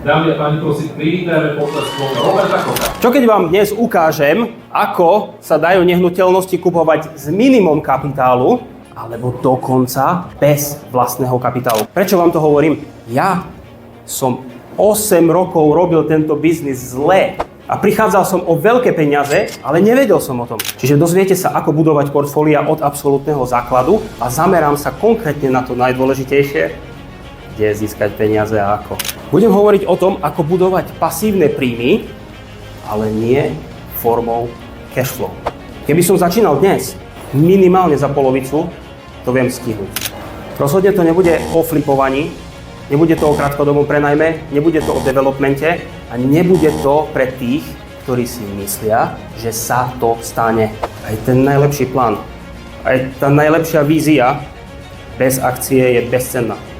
Dámy a páni, prosím, privítame potleskom Roberta Kocha. Čo keď vám dnes ukážem, ako sa dajú nehnuteľnosti kupovať s minimum kapitálu, alebo dokonca bez vlastného kapitálu. Prečo vám to hovorím? Ja som 8 rokov robil tento biznis zle a prichádzal som o veľké peniaze, ale nevedel som o tom. Čiže dozviete sa, ako budovať portfólia od absolútneho základu a zamerám sa konkrétne na to najdôležitejšie, kde získať peniaze a ako. Budem hovoriť o tom, ako budovať pasívne príjmy, ale nie formou cashflow. Keby som začínal dnes, minimálne za polovicu, to viem stihnúť. Rozhodne to nebude o flipovaní, nebude to o krátkodobom prenajme, nebude to o developmente a nebude to pre tých, ktorí si myslia, že sa to stane. Aj ten najlepší plán, aj tá najlepšia vízia bez akcie je bezcenná.